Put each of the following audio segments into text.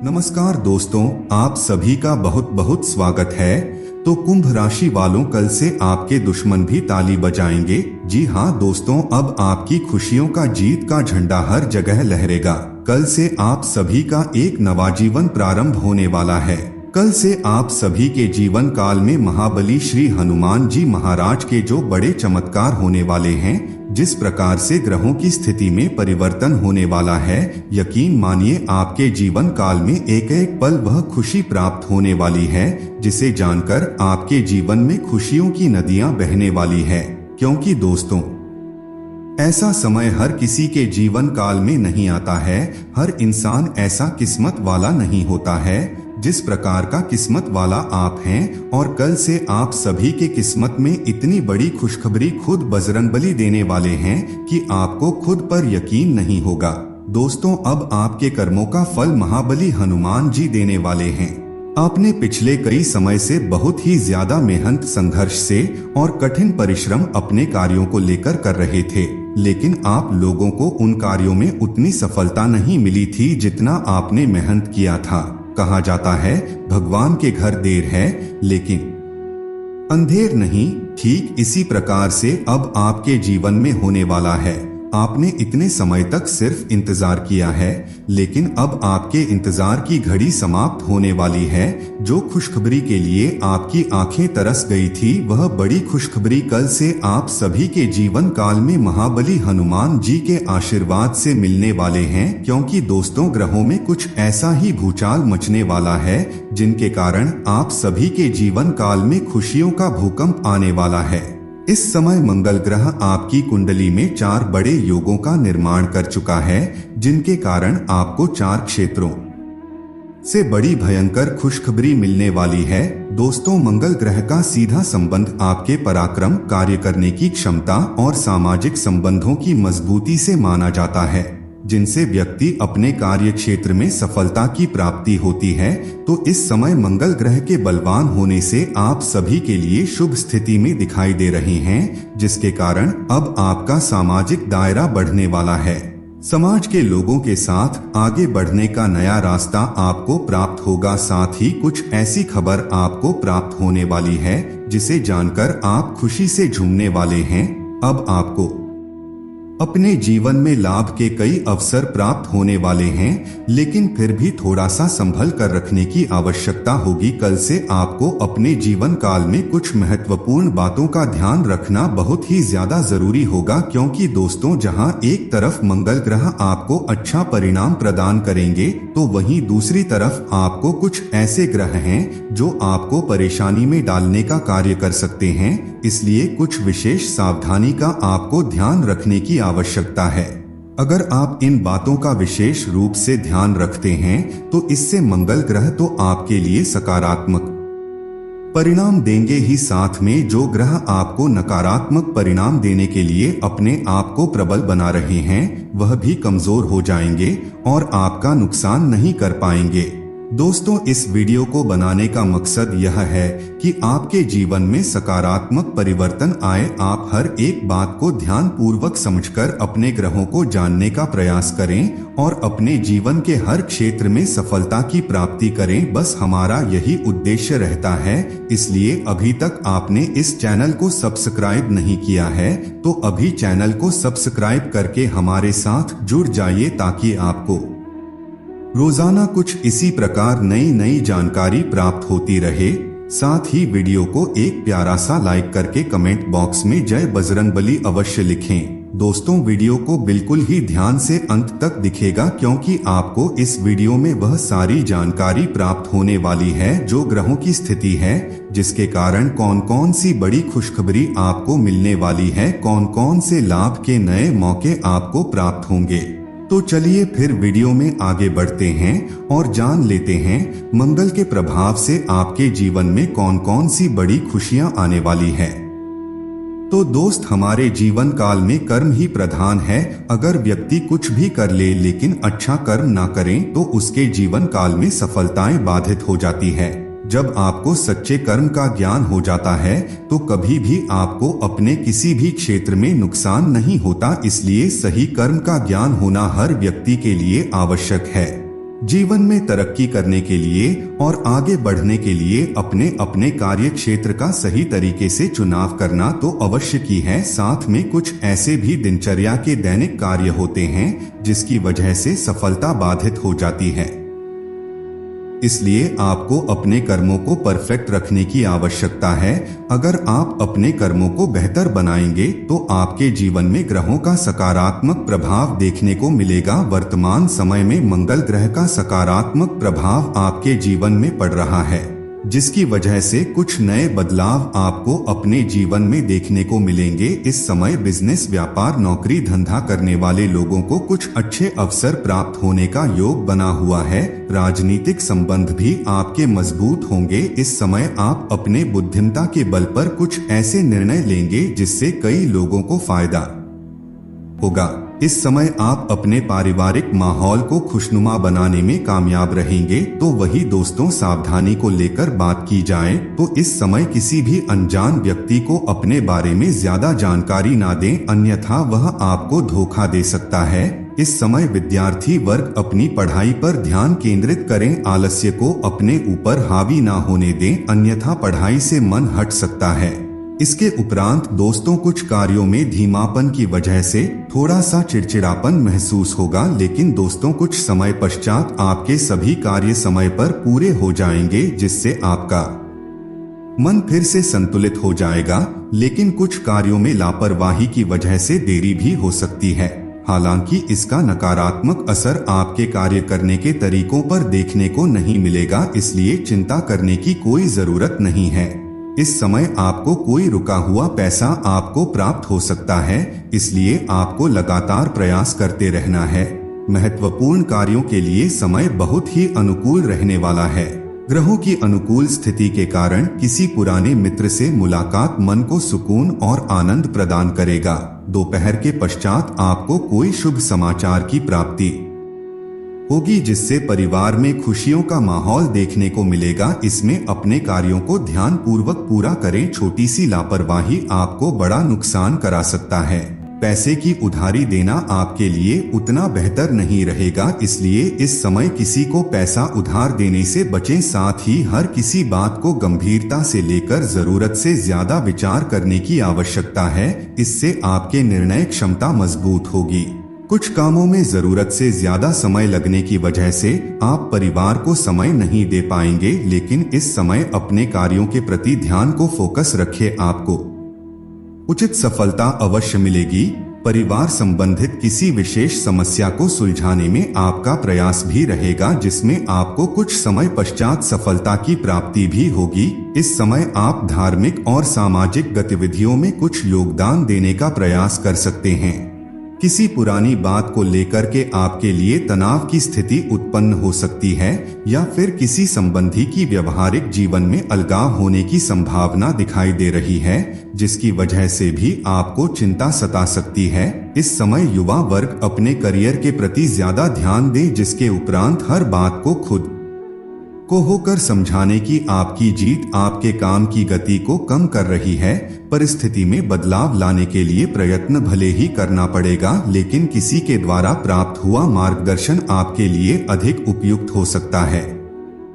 नमस्कार दोस्तों, आप सभी का बहुत बहुत स्वागत है। तो कुंभ राशि वालों, कल से आपके दुश्मन भी ताली बजाएंगे। जी हाँ दोस्तों, अब आपकी खुशियों का जीत का झंडा हर जगह लहरेगा। कल से आप सभी का एक नवा जीवन प्रारंभ होने वाला है। कल से आप सभी के जीवन काल में महाबली श्री हनुमान जी महाराज के जो बड़े चमत्कार होने वाले हैं, जिस प्रकार से ग्रहों की स्थिति में परिवर्तन होने वाला है, यकीन मानिए आपके जीवन काल में एक एक पल वह खुशी प्राप्त होने वाली है, जिसे जानकर आपके जीवन में खुशियों की नदियां बहने वाली है। क्योंकि दोस्तों, ऐसा समय हर किसी के जीवन काल में नहीं आता है। हर इंसान ऐसा किस्मत वाला नहीं होता है जिस प्रकार का किस्मत वाला आप हैं। और कल से आप सभी के किस्मत में इतनी बड़ी खुशखबरी खुद बजरंगबली देने वाले हैं कि आपको खुद पर यकीन नहीं होगा। दोस्तों, अब आपके कर्मों का फल महाबली हनुमान जी देने वाले हैं। आपने पिछले कई समय से बहुत ही ज्यादा मेहनत, संघर्ष से और कठिन परिश्रम अपने कार्यों को लेकर कर रहे थे, लेकिन आप लोगों को उन कार्यों में उतनी सफलता नहीं मिली थी जितना आपने मेहनत किया था। कहा जाता है, भगवान के घर देर है लेकिन अंधेर नहीं। ठीक इसी प्रकार से अब आपके जीवन में होने वाला है। आपने इतने समय तक सिर्फ इंतजार किया है, लेकिन अब आपके इंतजार की घड़ी समाप्त होने वाली है। जो खुशखबरी के लिए आपकी आंखें तरस गई थी, वह बड़ी खुशखबरी कल से आप सभी के जीवन काल में महाबली हनुमान जी के आशीर्वाद से मिलने वाले हैं। क्योंकि दोस्तों, ग्रहों में कुछ ऐसा ही भूचाल मचने वाला है, जिनके कारण आप सभी के जीवन काल में खुशियों का भूकंप आने वाला है। इस समय मंगल ग्रह आपकी कुंडली में 4 बड़े योगों का निर्माण कर चुका है, जिनके कारण आपको 4 क्षेत्रों से बड़ी भयंकर खुशखबरी मिलने वाली है। दोस्तों, मंगल ग्रह का सीधा संबंध आपके पराक्रम, कार्य करने की क्षमता और सामाजिक संबंधों की मजबूती से माना जाता है, जिनसे व्यक्ति अपने कार्य क्षेत्र में सफलता की प्राप्ति होती है। तो इस समय मंगल ग्रह के बलवान होने से आप सभी के लिए शुभ स्थिति में दिखाई दे रहे हैं, जिसके कारण अब आपका सामाजिक दायरा बढ़ने वाला है। समाज के लोगों के साथ आगे बढ़ने का नया रास्ता आपको प्राप्त होगा। साथ ही कुछ ऐसी खबर आपको प्राप्त होने वाली है, जिसे जानकर आप खुशी से झूमने वाले हैं। अब आपको अपने जीवन में लाभ के कई अवसर प्राप्त होने वाले हैं, लेकिन फिर भी थोड़ा सा संभल कर रखने की आवश्यकता होगी। कल से आपको अपने जीवन काल में कुछ महत्वपूर्ण बातों का ध्यान रखना बहुत ही ज्यादा जरूरी होगा। क्योंकि दोस्तों, जहां एक तरफ मंगल ग्रह आपको अच्छा परिणाम प्रदान करेंगे, तो वहीं दूसरी तरफ आपको कुछ ऐसे ग्रह हैं जो आपको परेशानी में डालने का कार्य कर सकते हैं। इसलिए कुछ विशेष सावधानी का आपको ध्यान रखने की आवश्यकता है। अगर आप इन बातों का विशेष रूप से ध्यान रखते हैं, तो इससे मंगल ग्रह तो आपके लिए सकारात्मक परिणाम देंगे ही, साथ में जो ग्रह आपको नकारात्मक परिणाम देने के लिए अपने आप को प्रबल बना रहे हैं, वह भी कमजोर हो जाएंगे और आपका नुकसान नहीं कर पाएंगे। दोस्तों, इस वीडियो को बनाने का मकसद यह है कि आपके जीवन में सकारात्मक परिवर्तन आए। आप हर एक बात को ध्यान पूर्वक समझकर अपने ग्रहों को जानने का प्रयास करें और अपने जीवन के हर क्षेत्र में सफलता की प्राप्ति करें। बस हमारा यही उद्देश्य रहता है। इसलिए अभी तक आपने इस चैनल को सब्सक्राइब नहीं किया है, तो अभी चैनल को सब्सक्राइब करके हमारे साथ जुड़ जाइए, ताकि आपको रोजाना कुछ इसी प्रकार नई नई जानकारी प्राप्त होती रहे। साथ ही वीडियो को एक प्यारा सा लाइक करके कमेंट बॉक्स में जय बजरंगबली अवश्य लिखें। दोस्तों, वीडियो को बिल्कुल ही ध्यान से अंत तक दिखेगा, क्योंकि आपको इस वीडियो में वह सारी जानकारी प्राप्त होने वाली है जो ग्रहों की स्थिति है, जिसके कारण कौन कौन सी बड़ी खुशखबरी आपको मिलने वाली है, कौन कौन से लाभ के नए मौके आपको प्राप्त होंगे। तो चलिए फिर वीडियो में आगे बढ़ते हैं और जान लेते हैं मंगल के प्रभाव से आपके जीवन में कौन कौन सी बड़ी खुशियां आने वाली है। तो दोस्त, हमारे जीवन काल में कर्म ही प्रधान है। अगर व्यक्ति कुछ भी कर ले लेकिन अच्छा कर्म ना करें, तो उसके जीवन काल में सफलताएं बाधित हो जाती है। जब आपको सच्चे कर्म का ज्ञान हो जाता है, तो कभी भी आपको अपने किसी भी क्षेत्र में नुकसान नहीं होता। इसलिए सही कर्म का ज्ञान होना हर व्यक्ति के लिए आवश्यक है। जीवन में तरक्की करने के लिए और आगे बढ़ने के लिए अपने अपने कार्य क्षेत्र का सही तरीके से चुनाव करना तो अवश्य की है। साथ में कुछ ऐसे भी दिनचर्या के दैनिक कार्य होते हैं जिसकी वजह से सफलता बाधित हो जाती है। इसलिए आपको अपने कर्मों को परफेक्ट रखने की आवश्यकता है। अगर आप अपने कर्मों को बेहतर बनाएंगे तो आपके जीवन में ग्रहों का सकारात्मक प्रभाव देखने को मिलेगा। वर्तमान समय में मंगल ग्रह का सकारात्मक प्रभाव आपके जीवन में पड़ रहा है, जिसकी वजह से कुछ नए बदलाव आपको अपने जीवन में देखने को मिलेंगे। इस समय बिजनेस, व्यापार, नौकरी धंधा करने वाले लोगों को कुछ अच्छे अवसर प्राप्त होने का योग बना हुआ है। राजनीतिक संबंध भी आपके मजबूत होंगे। इस समय आप अपने बुद्धिमत्ता के बल पर कुछ ऐसे निर्णय लेंगे जिससे कई लोगों को फायदा होगा। इस समय आप अपने पारिवारिक माहौल को खुशनुमा बनाने में कामयाब रहेंगे। तो वही दोस्तों, सावधानी को लेकर बात की जाए तो इस समय किसी भी अनजान व्यक्ति को अपने बारे में ज्यादा जानकारी ना दें, अन्यथा वह आपको धोखा दे सकता है। इस समय विद्यार्थी वर्ग अपनी पढ़ाई पर ध्यान केंद्रित करें, आलस्य को अपने ऊपर हावी ना होने दें, अन्यथा पढ़ाई से मन हट सकता है। इसके उपरांत दोस्तों, कुछ कार्यों में धीमापन की वजह से थोड़ा सा चिड़चिड़ापन महसूस होगा, लेकिन दोस्तों कुछ समय पश्चात आपके सभी कार्य समय पर पूरे हो जाएंगे, जिससे आपका मन फिर से संतुलित हो जाएगा। लेकिन कुछ कार्यों में लापरवाही की वजह से देरी भी हो सकती है। हालांकि इसका नकारात्मक असर आपके कार्य करने के तरीकों पर देखने को नहीं मिलेगा, इसलिए चिंता करने की कोई जरूरत नहीं है। इस समय आपको कोई रुका हुआ पैसा आपको प्राप्त हो सकता है, इसलिए आपको लगातार प्रयास करते रहना है। महत्वपूर्ण कार्यों के लिए समय बहुत ही अनुकूल रहने वाला है। ग्रहों की अनुकूल स्थिति के कारण किसी पुराने मित्र से मुलाकात मन को सुकून और आनंद प्रदान करेगा। दोपहर के पश्चात आपको कोई शुभ समाचार की प्राप्ति होगी, जिससे परिवार में खुशियों का माहौल देखने को मिलेगा। इसमें अपने कार्यों को ध्यान पूर्वक पूरा करें, छोटी सी लापरवाही आपको बड़ा नुकसान करा सकता है। पैसे की उधारी देना आपके लिए उतना बेहतर नहीं रहेगा, इसलिए इस समय किसी को पैसा उधार देने से बचें। साथ ही हर किसी बात को गंभीरता से लेकर जरूरत से ज्यादा विचार करने की आवश्यकता है, इससे आपके निर्णय क्षमता मजबूत होगी। कुछ कामों में जरूरत से ज्यादा समय लगने की वजह से आप परिवार को समय नहीं दे पाएंगे, लेकिन इस समय अपने कार्यों के प्रति ध्यान को फोकस रखें, आपको उचित सफलता अवश्य मिलेगी। परिवार संबंधित किसी विशेष समस्या को सुलझाने में आपका प्रयास भी रहेगा, जिसमें आपको कुछ समय पश्चात सफलता की प्राप्ति भी होगी। इस समय आप धार्मिक और सामाजिक गतिविधियों में कुछ योगदान देने का प्रयास कर सकते हैं। किसी पुरानी बात को लेकर के आपके लिए तनाव की स्थिति उत्पन्न हो सकती है, या फिर किसी संबंधी की व्यवहारिक जीवन में अलगाव होने की संभावना दिखाई दे रही है, जिसकी वजह से भी आपको चिंता सता सकती है। इस समय युवा वर्ग अपने करियर के प्रति ज्यादा ध्यान दे, जिसके उपरांत हर बात को खुद को होकर समझाने की आपकी जीत आपके काम की गति को कम कर रही है। परिस्थिति में बदलाव लाने के लिए प्रयत्न भले ही करना पड़ेगा, लेकिन किसी के द्वारा प्राप्त हुआ मार्गदर्शन आपके लिए अधिक उपयुक्त हो सकता है।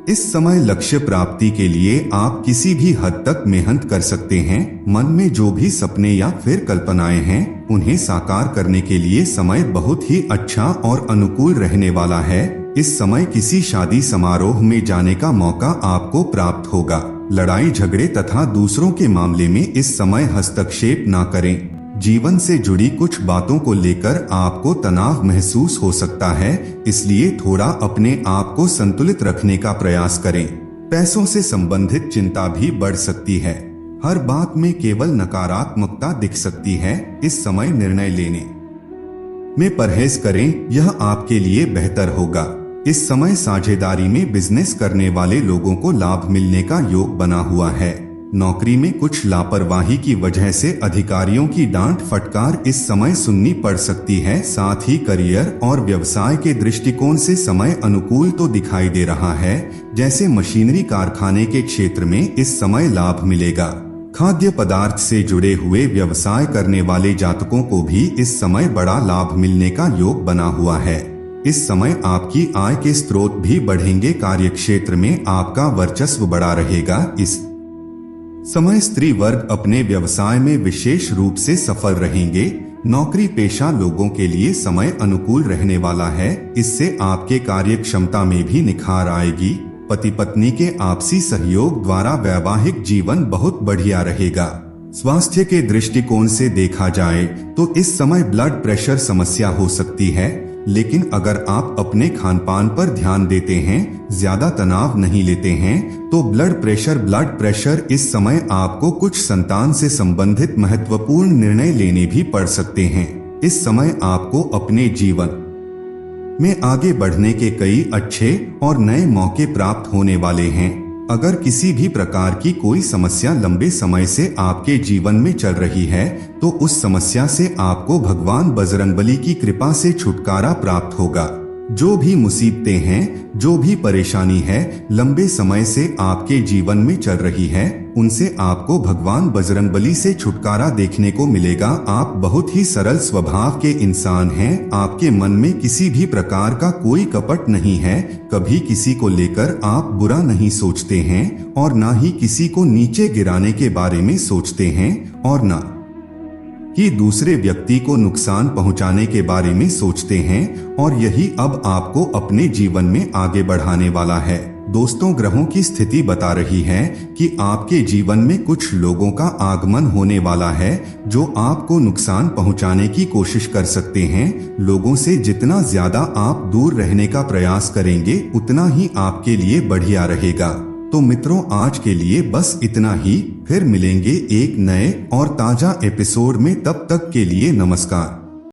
इस समय लक्ष्य प्राप्ति के लिए आप किसी भी हद तक मेहनत कर सकते हैं। मन में जो भी सपने या फिर कल्पनाएं हैं, उन्हें साकार करने के लिए समय बहुत ही अच्छा और अनुकूल रहने वाला है। इस समय किसी शादी समारोह में जाने का मौका आपको प्राप्त होगा। लड़ाई झगड़े तथा दूसरों के मामले में इस समय हस्तक्षेप ना करें। जीवन से जुड़ी कुछ बातों को लेकर आपको तनाव महसूस हो सकता है, इसलिए थोड़ा अपने आप को संतुलित रखने का प्रयास करें। पैसों से संबंधित चिंता भी बढ़ सकती है। हर बात में केवल नकारात्मकता दिख सकती है। इस समय निर्णय लेने में परहेज करें, यह आपके लिए बेहतर होगा। इस समय साझेदारी में बिजनेस करने वाले लोगों को लाभ मिलने का योग बना हुआ है। नौकरी में कुछ लापरवाही की वजह से अधिकारियों की डांट फटकार इस समय सुननी पड़ सकती है। साथ ही करियर और व्यवसाय के दृष्टिकोण से समय अनुकूल तो दिखाई दे रहा है, जैसे मशीनरी कारखाने के क्षेत्र में इस समय लाभ मिलेगा। खाद्य पदार्थ से जुड़े हुए व्यवसाय करने वाले जातकों को भी इस समय बड़ा लाभ मिलने का योग बना हुआ है। इस समय आपकी आय के स्रोत भी बढ़ेंगे, कार्यक्षेत्र में आपका वर्चस्व बढ़ा रहेगा। इस समय स्त्री वर्ग अपने व्यवसाय में विशेष रूप से सफल रहेंगे। नौकरी पेशा लोगों के लिए समय अनुकूल रहने वाला है, इससे आपके कार्य क्षमता में भी निखार आएगी। पति पत्नी के आपसी सहयोग द्वारा वैवाहिक जीवन बहुत बढ़िया रहेगा। स्वास्थ्य के दृष्टिकोण से देखा जाए तो इस समय ब्लड प्रेशर समस्या हो सकती है, लेकिन अगर आप अपने खान पान पर ध्यान देते हैं, ज्यादा तनाव नहीं लेते हैं, तो ब्लड प्रेशर इस समय आपको कुछ संतान से संबंधित महत्वपूर्ण निर्णय लेने भी पड़ सकते हैं। इस समय आपको अपने जीवन में आगे बढ़ने के कई अच्छे और नए मौके प्राप्त होने वाले हैं। अगर किसी भी प्रकार की कोई समस्या लंबे समय से आपके जीवन में चल रही है, तो उस समस्या से आपको भगवान बजरंगबली की कृपा से छुटकारा प्राप्त होगा। जो भी मुसीबतें हैं, जो भी परेशानी है लंबे समय से आपके जीवन में चल रही है, उनसे आपको भगवान बजरंगबली से छुटकारा देखने को मिलेगा। आप बहुत ही सरल स्वभाव के इंसान हैं। आपके मन में किसी भी प्रकार का कोई कपट नहीं है। कभी किसी को लेकर आप बुरा नहीं सोचते हैं और ना ही किसी को नीचे गिराने के बारे में सोचते हैं और ना कि दूसरे व्यक्ति को नुकसान पहुंचाने के बारे में सोचते हैं, और यही अब आपको अपने जीवन में आगे बढ़ाने वाला है। दोस्तों, ग्रहों की स्थिति बता रही है कि आपके जीवन में कुछ लोगों का आगमन होने वाला है जो आपको नुकसान पहुंचाने की कोशिश कर सकते हैं। लोगों से जितना ज्यादा आप दूर रहने का प्रयास करेंगे, उतना ही आपके लिए बढ़िया रहेगा। तो मित्रों, आज के लिए बस इतना ही। फिर मिलेंगे एक नए और ताजा एपिसोड में। तब तक के लिए नमस्कार।